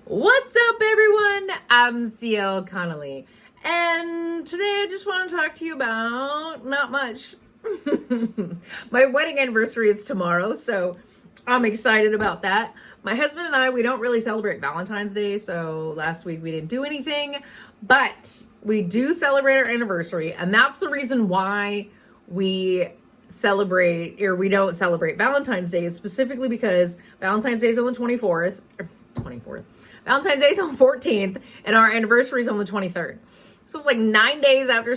What's up, everyone? I'm CL Connolly, and today I just want to talk to you about not much. My wedding anniversary is tomorrow, so I'm excited about that. My husband and I, we don't really celebrate Valentine's Day, so last week we didn't do anything, but we do celebrate our anniversary, and that's the reason why we celebrate, or we don't celebrate Valentine's Day, specifically because Valentine's Day is on the 24th. Valentine's Day is on the 14th, and our anniversary is on the 23rd. So it's like 9 days after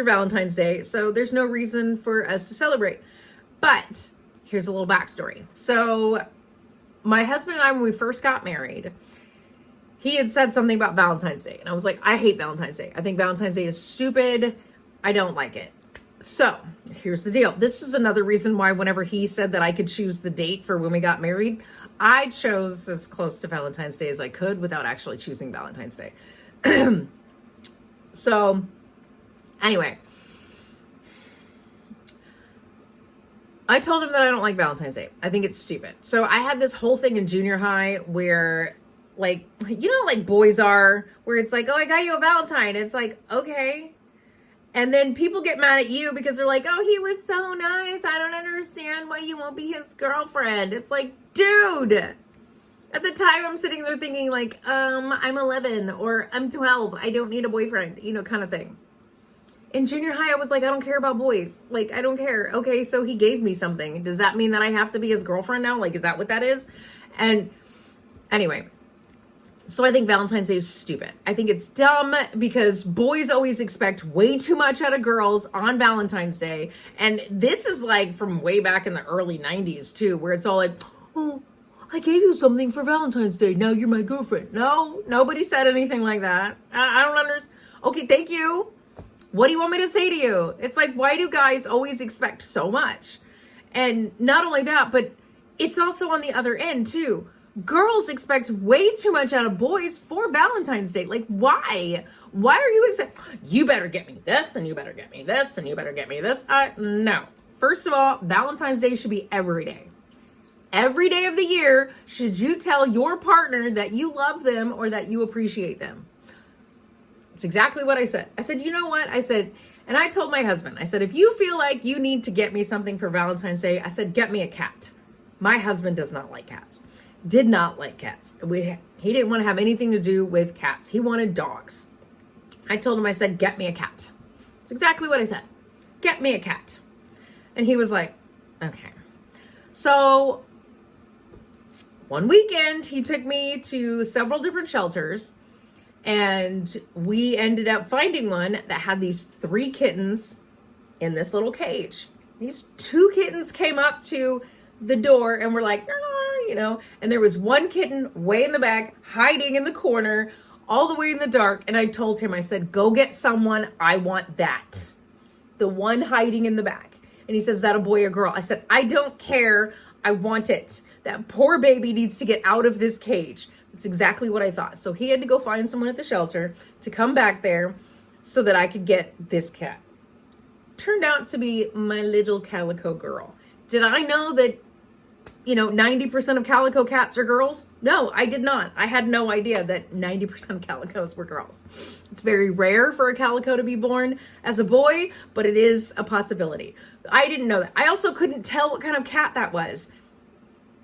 Valentine's Day. So there's no reason for us to celebrate. But here's a little backstory. So my husband and I, when we first got married, he had said something about Valentine's Day. And I was like, I hate Valentine's Day. I think Valentine's Day is stupid. I don't like it. So here's the deal. This is another reason why whenever he said that I could choose the date for when we got married, I chose as close to Valentine's Day as I could without actually choosing Valentine's Day. So anyway, I told him that I don't like Valentine's Day. I think it's stupid. So I had this whole thing in junior high where, like, you know, like boys are, where it's like, oh, I got you a Valentine. It's like, okay. And then people get mad at you because they're like, oh, he was so nice. I don't understand why you won't be his girlfriend. It's like, dude. At the time, I'm sitting there thinking like, I'm 11 or I'm 12. I don't need a boyfriend, you know, kind of thing. In junior high, I was like, I don't care about boys. Like, I don't care. Okay, so he gave me something. Does that mean that I have to be his girlfriend now? Like, is that what that is? And anyway, so I think Valentine's Day is stupid. I think it's dumb because boys always expect way too much out of girls on Valentine's Day. And this is like from way back in the early 90s too, where it's all like, oh, I gave you something for Valentine's Day. Now you're my girlfriend. No, nobody said anything like that. I don't understand. Okay, thank you. What do you want me to say to you? It's like, why do guys always expect so much? And not only that, but it's also on the other end too. Girls expect way too much out of boys for Valentine's Day. Like, why? Why are you you better get me this, and you better get me this, and you better get me this? No. First of all, Valentine's Day should be every day. Every day of the year, should you tell your partner that you love them or that you appreciate them? It's exactly what I said. I said, you know what? I said, and I told my husband, I said, if you feel like you need to get me something for Valentine's Day, I said, get me a cat. My husband does not like cats. Did not like cats. He didn't want to have anything to do with cats. He wanted dogs. I told him, I said, get me a cat. It's exactly what I said. Get me a cat. And he was like, okay. So one weekend, he took me to several different shelters, and we ended up finding one that had these 3 kittens in this little cage. These 2 kittens came up to the door and were like, you know, and there was 1 kitten way in the back, hiding in the corner, all the way in the dark. And I told him, I said, go get someone. I want that. The one hiding in the back. And he says, is that a boy or girl? I said, I don't care. I want it. That poor baby needs to get out of this cage. That's exactly what I thought. So he had to go find someone at the shelter to come back there so that I could get this cat. Turned out to be my little calico girl. Did I know that, you know, 90% of calico cats are girls? No, I did not. I had no idea that 90% of calicos were girls. It's very rare for a calico to be born as a boy, but it is a possibility. I didn't know that. I also couldn't tell what kind of cat that was.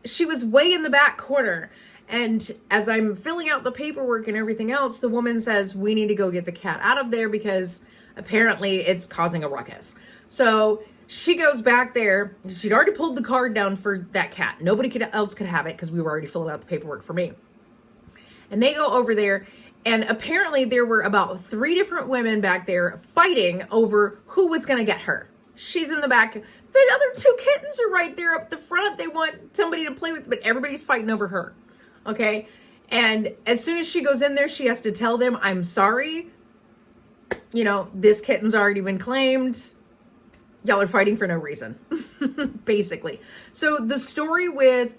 She was way in the back corner. And as I'm filling out the paperwork and everything else, the woman says, we need to go get the cat out of there because apparently it's causing a ruckus. So she goes back there. She'd already pulled the card down for that cat. Nobody else could have it because we were already filling out the paperwork for me. And they go over there, and apparently there were about 3 different women back there fighting over who was going to get her. She's in the back. The other 2 kittens are right there up the front. They want somebody to play with, but everybody's fighting over her. Okay? And as soon as she goes in there, she has to tell them, I'm sorry. You know, this kitten's already been claimed. Y'all are fighting for no reason, basically. So the story with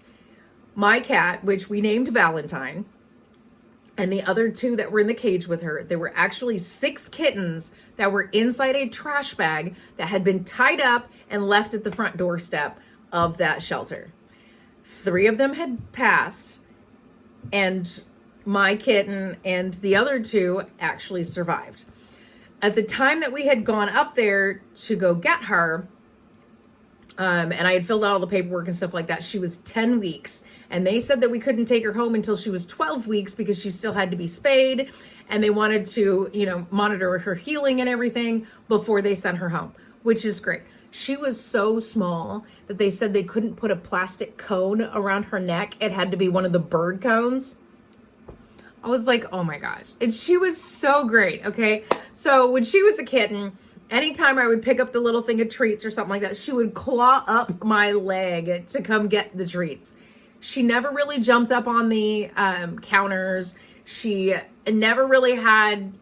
my cat, which we named Valentine, and the other 2 that were in the cage with her, there were actually 6 kittens that were inside a trash bag that had been tied up and left at the front doorstep of that shelter. 3 of them had passed, and my kitten and the other 2 actually survived. At the time that we had gone up there to go get her, and I had filled out all the paperwork and stuff like that, she was 10 weeks. And they said that we couldn't take her home until she was 12 weeks because she still had to be spayed. And they wanted to, monitor her healing and everything before they sent her home, which is great. She was so small that they said they couldn't put a plastic cone around her neck. It had to be one of the bird cones. I was like, oh my gosh. And she was so great, okay? So when she was a kitten, anytime I would pick up the little thing of treats or something like that, she would claw up my leg to come get the treats. She never really jumped up on the counters. She never really had,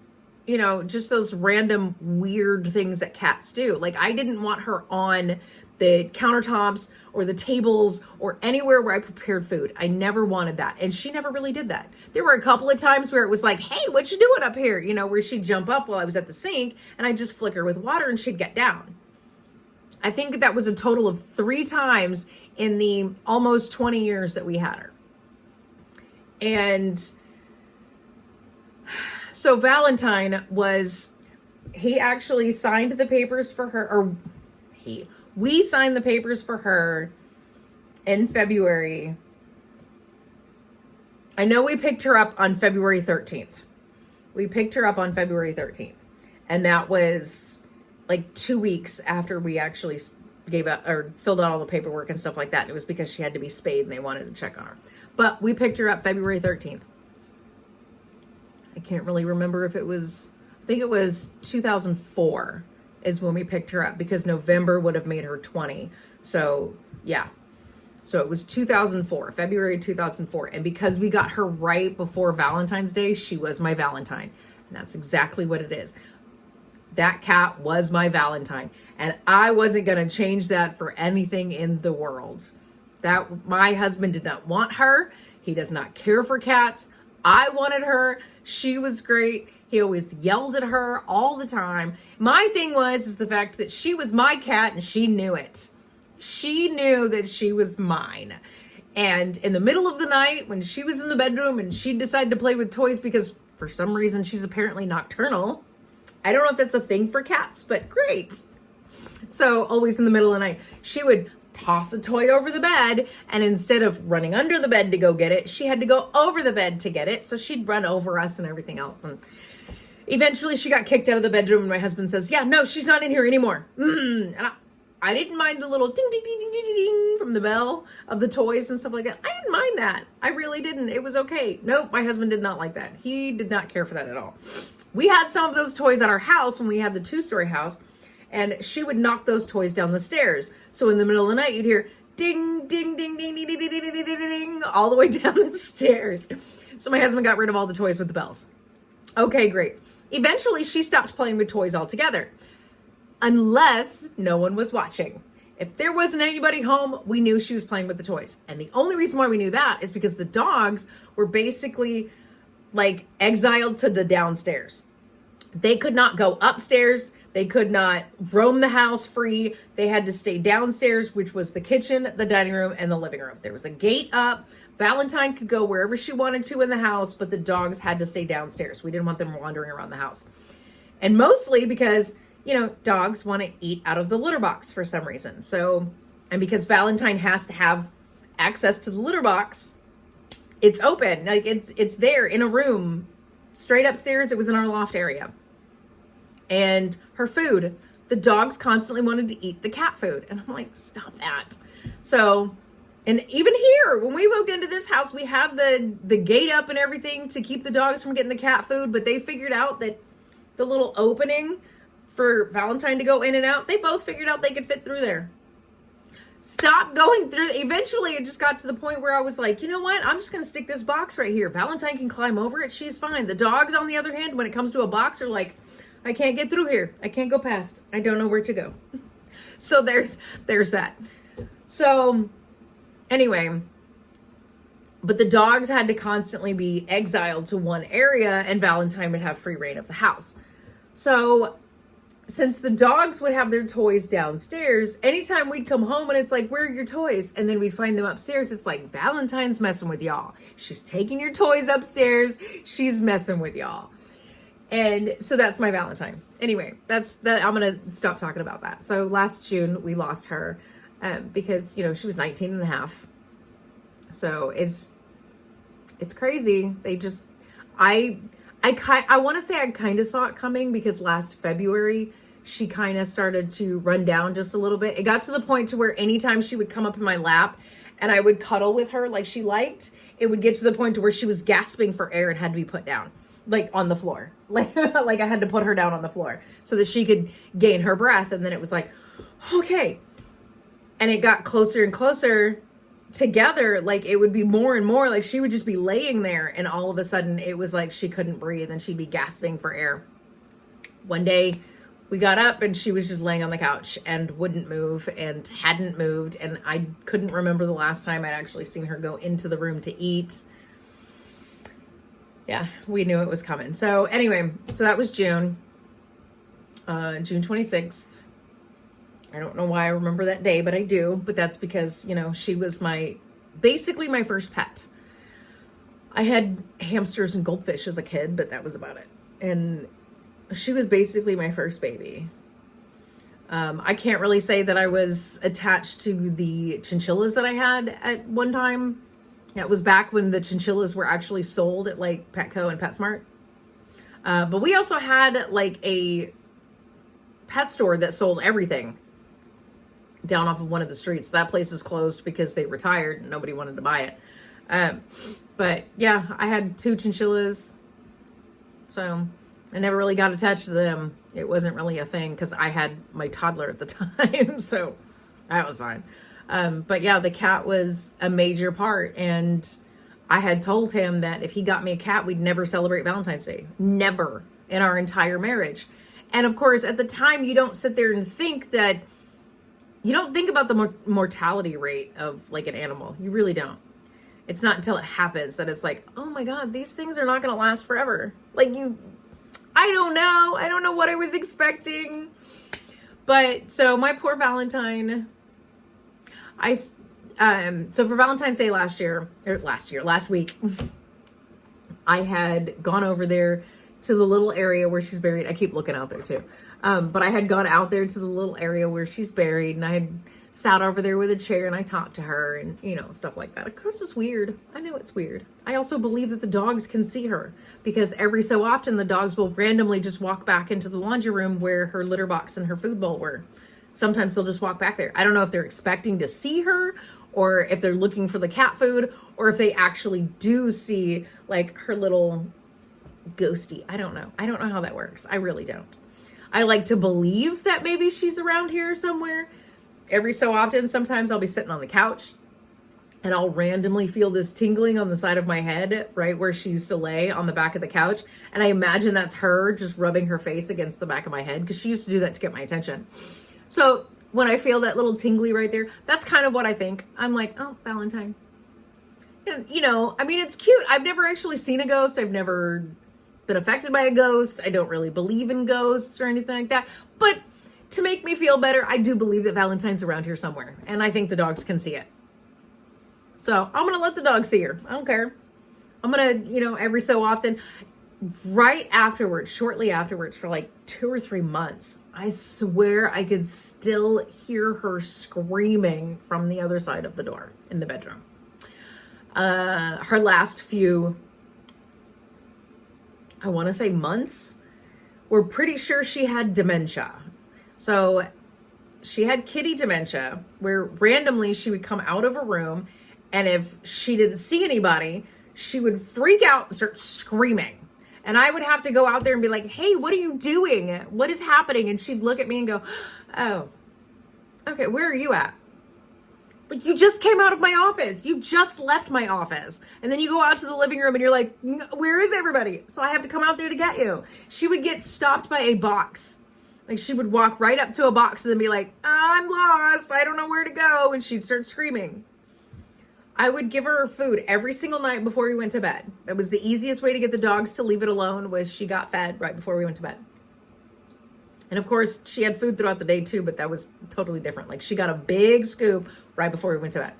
just those random weird things that cats do. Like, I didn't want her on the countertops or the tables or anywhere where I prepared food. I never wanted that. And she never really did that. There were a couple of times where it was like, hey, what you doing up here? Where she'd jump up while I was at the sink and I'd just flick her with water and she'd get down. I think that was a total of 3 times in the almost 20 years that we had her. And so Valentine he actually signed the papers for her, we signed the papers for her in February. I know we picked her up on February 13th. And that was like 2 weeks after we actually gave out or filled out all the paperwork and stuff like that. And it was because she had to be spayed and they wanted to check on her. But we picked her up February 13th. I can't really remember if I think it was 2004 is when we picked her up, because November would have made her 20. So yeah. So it was 2004, February 2004. And because we got her right before Valentine's Day, she was my Valentine. And that's exactly what it is. That cat was my Valentine. And I wasn't going to change that for anything in the world. My husband did not want her. He does not care for cats. I wanted her. She was great. He always yelled at her all the time. My thing is the fact that she was my cat and she knew it. She knew that she was mine. And in the middle of the night, when she was in the bedroom and she decided to play with toys, because for some reason she's apparently nocturnal. I don't know if that's a thing for cats, but great. So always in the middle of the night, she would toss a toy over the bed, and instead of running under the bed to go get it, she had to go over the bed to get it. So she'd run over us and everything else. And eventually she got kicked out of the bedroom, and my husband says, yeah, no, she's not in here anymore. And I didn't mind the little ding, ding, ding, ding, ding, ding from the bell of the toys and stuff like that. I didn't mind that. I really didn't. It was okay. Nope, my husband did not like that. He did not care for that at all. We had some of those toys at our house when we had the 2-story house, and she would knock those toys down the stairs. So in the middle of the night, you'd hear ding, ding, ding, ding, ding, ding, ding, ding, ding, ding, ding, all the way down the stairs. So my husband got rid of all the toys with the bells. Okay, great. Eventually, she stopped playing with toys altogether, unless no one was watching. If there wasn't anybody home, we knew she was playing with the toys. And the only reason why we knew that is because the dogs were basically like exiled to the downstairs. They could not go upstairs. They could not roam the house free. They had to stay downstairs, which was the kitchen, the dining room, and the living room. There was a gate up. Valentine could go wherever she wanted to in the house, but the dogs had to stay downstairs. We didn't want them wandering around the house. And mostly because, dogs want to eat out of the litter box for some reason. So, and because Valentine has to have access to the litter box, it's open. Like it's there in a room straight upstairs. It was in our loft area. And her food, the dogs constantly wanted to eat the cat food. And I'm like, stop that. So, and even here, when we moved into this house, we had the gate up and everything to keep the dogs from getting the cat food. But they figured out that the little opening for Valentine to go in and out, they both figured out they could fit through there. Stop going through. Eventually, it just got to the point where I was like, you know what? I'm just going to stick this box right here. Valentine can climb over it. She's fine. The dogs, on the other hand, when it comes to a box, are like, I can't get through here. I can't go past. I don't know where to go. So there's that. So anyway, but the dogs had to constantly be exiled to one area, and Valentine would have free reign of the house. So since the dogs would have their toys downstairs, anytime we'd come home and it's like, where are your toys? And then we'd find them upstairs. It's like, Valentine's messing with y'all. She's taking your toys upstairs. She's messing with y'all. And so that's my Valentine. Anyway, that's that. I'm going to stop talking about that. So last June we lost her because, you know, she was 19 and a half. So it's crazy. They just, I want to say I kind of saw it coming because last February, she kind of started to run down just a little bit. It got to the point to where anytime she would come up in my lap and I would cuddle with her like she liked, it would get to the point to where she was gasping for air and had to be put down, like on the floor. Like I had to put her down on the floor so that she could gain her breath. And then it was like, okay. And it got closer and closer together. Like it would be more and more, like she would just be laying there and all of a sudden it was like she couldn't breathe and she'd be gasping for air. One day we got up and she was just laying on the couch and wouldn't move and hadn't moved, and I couldn't remember the last time I'd actually seen her go into the room to eat. Yeah, we knew it was coming. So anyway, so that was June 26th. I don't know why I remember that day, but I do. But that's because, you know, she was basically my first pet. I had hamsters and goldfish as a kid, but that was about it. And she was basically my first baby. I can't really say that I was attached to the chinchillas that I had at one time. That was back when the chinchillas were actually sold at like Petco and PetSmart. But we also had like a pet store that sold everything down off of one of the streets. That place is closed because they retired and nobody wanted to buy it. But yeah, I had 2 chinchillas. So I never really got attached to them. It wasn't really a thing because I had my toddler at the time. So that was fine. But yeah, the cat was a major part. And I had told him that if he got me a cat, we'd never celebrate Valentine's Day. Never in our entire marriage. And of course, at the time, you don't sit there and think that, you don't think about the mortality rate of like an animal. You really don't. It's not until it happens that it's like, oh my God, these things are not going to last forever. Like I don't know. I don't know what I was expecting. But so my poor Valentine, so for Valentine's Day last week, I had gone over there to the little area where she's buried. I keep looking out there too. But I had gone out there to the little area where she's buried, and I had sat over there with a chair and I talked to her and, you know, stuff like that. Of course it's weird. I know it's weird. I also believe that the dogs can see her because every so often the dogs will randomly just walk back into the laundry room where her litter box and her food bowl were. Sometimes they'll just walk back there. I don't know if they're expecting to see her or if they're looking for the cat food or if they actually do see like her little ghosty. I don't know. I don't know how that works. I really don't. I like to believe that maybe she's around here somewhere. Every so often, sometimes I'll be sitting on the couch and I'll randomly feel this tingling on the side of my head, right where she used to lay on the back of the couch. And I imagine that's her just rubbing her face against the back of my head because she used to do that to get my attention. So when I feel that little tingly right there, that's kind of what I think. I'm like, oh, Valentine. And, you know, I mean, it's cute. I've never actually seen a ghost. I've never been affected by a ghost. I don't really believe in ghosts or anything like that. But to make me feel better, I do believe that Valentine's around here somewhere. And I think the dogs can see it. So I'm going to let the dog see her. I don't care. I'm going to, you know, every so often, right afterwards, shortly afterwards, for like 2 or 3 months, I swear I could still hear her screaming from the other side of the door in the bedroom. Her last few, I want to say months, we're pretty sure she had dementia. So she had kitty dementia where randomly she would come out of a room and if she didn't see anybody, she would freak out and start screaming. And I would have to go out there and be like, hey, what are you doing? What is happening? And she'd look at me and go, oh, okay, where are you at? Like, you just came out of my office. You just left my office. And then you go out to the living room and you're like, where is everybody? So I have to come out there to get you. She would get stopped by a box. Like, she would walk right up to a box and then be like, I'm lost. I don't know where to go. And she'd start screaming. I would give her food every single night before we went to bed. That was the easiest way to get the dogs to leave it alone, was she got fed right before we went to bed. And of course, she had food throughout the day too, but that was totally different. Like she got a big scoop right before we went to bed.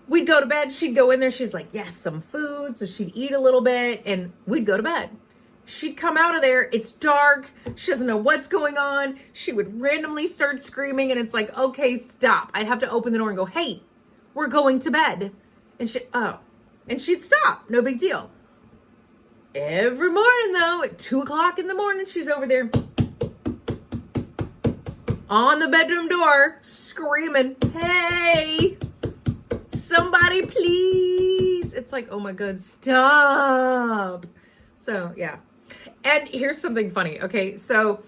We'd go to bed. She'd go in there. She's like, yes, some food. So she'd eat a little bit and we'd go to bed. She'd come out of there. It's dark. She doesn't know what's going on. She would randomly start screaming and it's like, okay, stop. I'd have to open the door and go, hey, we're going to bed. And she'd stop. No big deal. Every morning though, at 2 o'clock in the morning, she's over there on the bedroom door screaming, hey, somebody please. It's like, oh my God, stop. So yeah. And here's something funny. Okay. So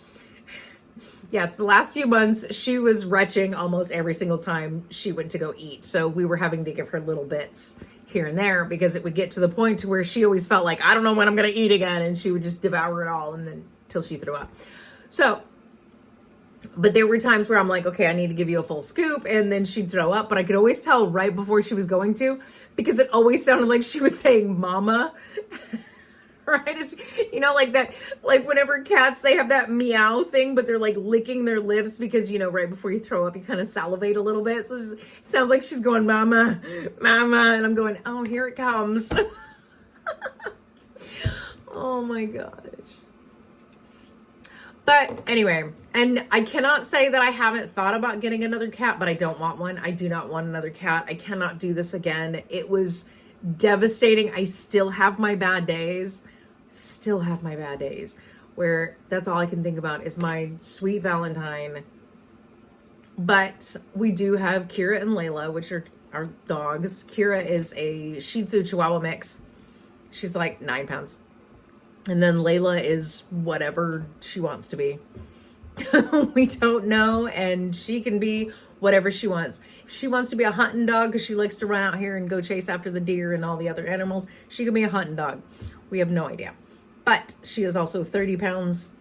yes, the last few months she was retching almost every single time she went to go eat. So we were having to give her little bits here and there because it would get to the point to where she always felt like, I don't know when I'm going to eat again. And she would just devour it all and then till she threw up. So, but there were times where I'm like, okay, I need to give you a full scoop. And then she'd throw up, but I could always tell right before she was going to, because it always sounded like she was saying mama. Right? It's, you know, like that, like whenever cats, they have that meow thing, but they're like licking their lips because, you know, right before you throw up, you kind of salivate a little bit. So it sounds like she's going, mama, mama. And I'm going, oh, here it comes. Oh my gosh. But anyway, and I cannot say that I haven't thought about getting another cat, but I don't want one. I do not want another cat. I cannot do this again. It was devastating. I still have my bad days. Where that's all I can think about is my sweet Valentine. But we do have Kira and Layla, which are our dogs. Kira is a Shih Tzu Chihuahua mix. She's like 9 pounds. And then Layla is whatever she wants to be. We don't know. And she can be whatever she wants. If she wants to be a hunting dog because she likes to run out here and go chase after the deer and all the other animals, she can be a hunting dog. We have no idea. But she is also 30 pounds.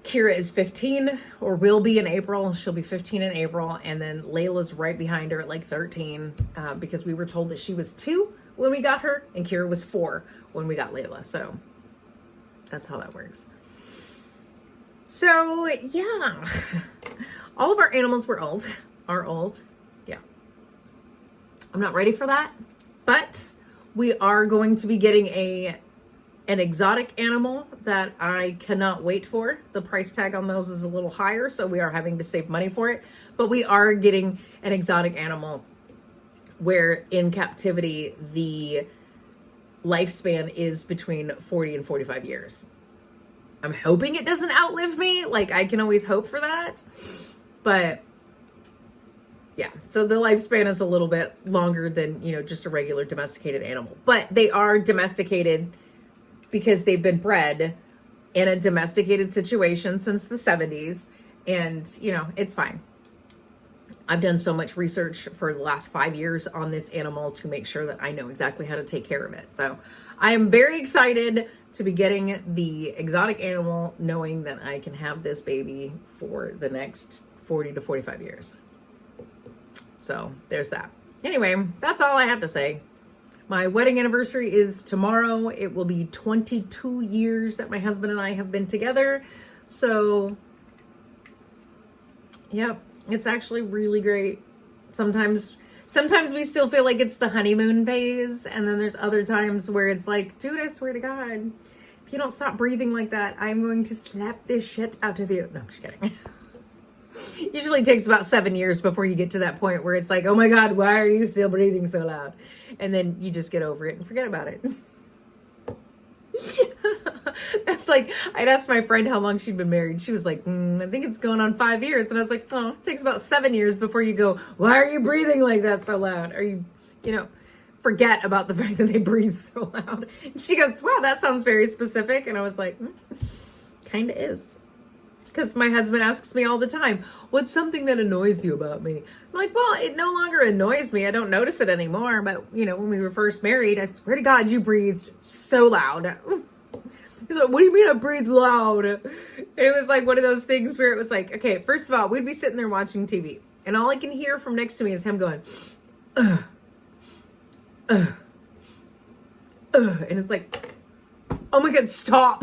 Kira is 15 or will be in April. She'll be 15 in April. And then Layla's right behind her at like 13 because we were told that she was 2 when we got her and Kira was 4 when we got Layla. So that's how that works. So yeah, all of our animals are old. Yeah. I'm not ready for that, but we are going to be getting an exotic animal that I cannot wait for. The price tag on those is a little higher, so we are having to save money for it. But we are getting an exotic animal where in captivity, the lifespan is between 40 and 45 years. I'm hoping it doesn't outlive me. Like, I can always hope for that. But yeah, so the lifespan is a little bit longer than, you know, just a regular domesticated animal. But they are domesticated because they've been bred in a domesticated situation since the 70s. And, you know, it's fine. I've done so much research for the last 5 years on this animal to make sure that I know exactly how to take care of it. So I am very excited to be getting the exotic animal, knowing that I can have this baby for the next 40 to 45 years. So there's that. Anyway, that's all I have to say. My wedding anniversary is tomorrow. It will be 22 years that my husband and I have been together. So, yep, it's actually really great. Sometimes we still feel like it's the honeymoon phase. And then there's other times where it's like, dude, I swear to God, if you don't stop breathing like that, I'm going to slap this shit out of you. No, I'm just kidding. Usually takes about 7 years before you get to that point where it's like, oh my God, why are you still breathing so loud? And then you just get over it and forget about it. That's like, I'd asked my friend how long she'd been married. She was like, I think it's going on 5 years. And I was like, oh, it takes about 7 years before you go, why are you breathing like that so loud? Or you forget about the fact that they breathe so loud. And she goes, wow, that sounds very specific. And I was like, kind of is. Because my husband asks me all the time, what's something that annoys you about me? I'm like, well, it no longer annoys me. I don't notice it anymore. But, when we were first married, I swear to God, you breathed so loud. He's like, what do you mean I breathe loud? And it was like one of those things where it was like, okay, first of all, we'd be sitting there watching TV. And all I can hear from next to me is him going, ugh, ugh, ugh. And it's like, oh my God, stop.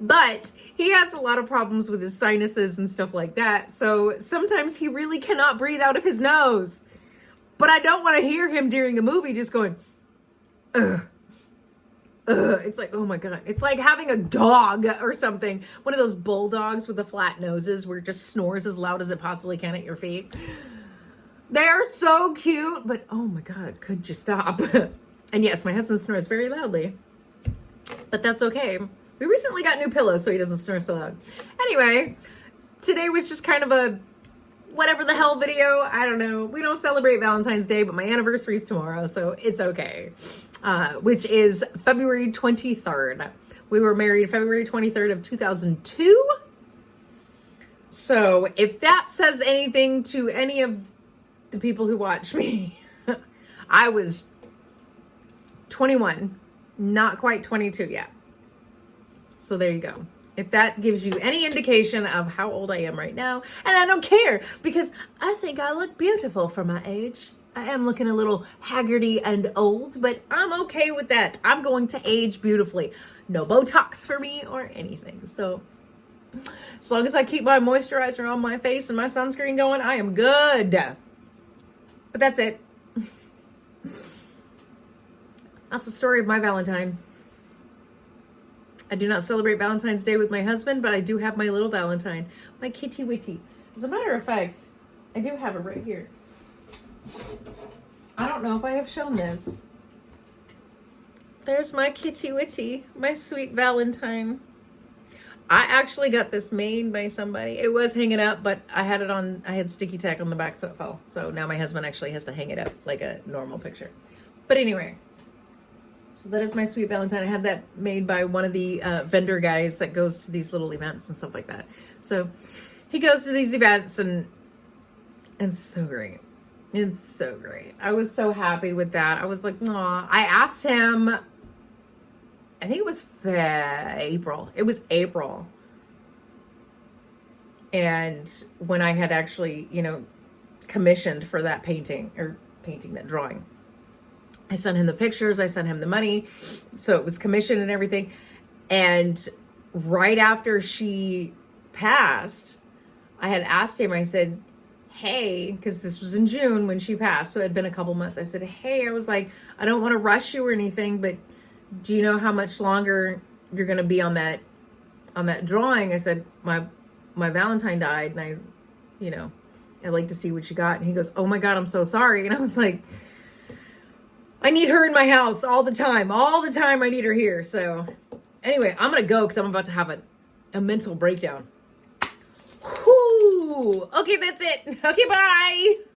But he has a lot of problems with his sinuses and stuff like that. So sometimes he really cannot breathe out of his nose. But I don't want to hear him during a movie just going, ugh. It's like, oh my God. It's like having a dog or something. One of those bulldogs with the flat noses where it just snores as loud as it possibly can at your feet. They are so cute, but oh my God, could you stop? And yes, my husband snores very loudly, but that's okay. We recently got new pillows so he doesn't snore so loud. Anyway, today was just kind of a whatever the hell video. I don't know. We don't celebrate Valentine's Day, but my anniversary is tomorrow, so it's okay. Which is February 23rd. We were married February 23rd of 2002. So if that says anything to any of the people who watch me, I was 21, not quite 22 yet. So there you go. If that gives you any indication of how old I am right now, and I don't care because I think I look beautiful for my age. I am looking a little haggardy and old, but I'm okay with that. I'm going to age beautifully. No Botox for me or anything. So as long as I keep my moisturizer on my face and my sunscreen going, I am good. But that's it. That's the story of my Valentine. I do not celebrate Valentine's Day with my husband, but I do have my little Valentine, my kitty witty. As a matter of fact, I do have it right here. I don't know if I have shown this. There's my kitty witty, my sweet Valentine. I actually got this made by somebody. It was hanging up, but I had sticky tack on the back so it fell. So now my husband actually has to hang it up like a normal picture. But anyway, so that is my sweet Valentine. I had that made by one of the vendor guys that goes to these little events and stuff like that. So he goes to these events and it's so great. It's so great. I was so happy with that. I was like, aw. I asked him, I think it was April. It was April. And when I had actually, commissioned for that that drawing. I sent him the pictures. I sent him the money. So it was commissioned and everything. And right after she passed, I had asked him, I said, hey, because this was in June when she passed. So it had been a couple months. I said, hey, I was like, I don't want to rush you or anything, but do you know how much longer you're going to be on that drawing? I said, my Valentine died and I'd like to see what you got. And he goes, oh my God, I'm so sorry. And I was like, I need her in my house all the time. All the time I need her here. So anyway, I'm going to go because I'm about to have a mental breakdown. Whew. Okay, that's it. Okay, bye.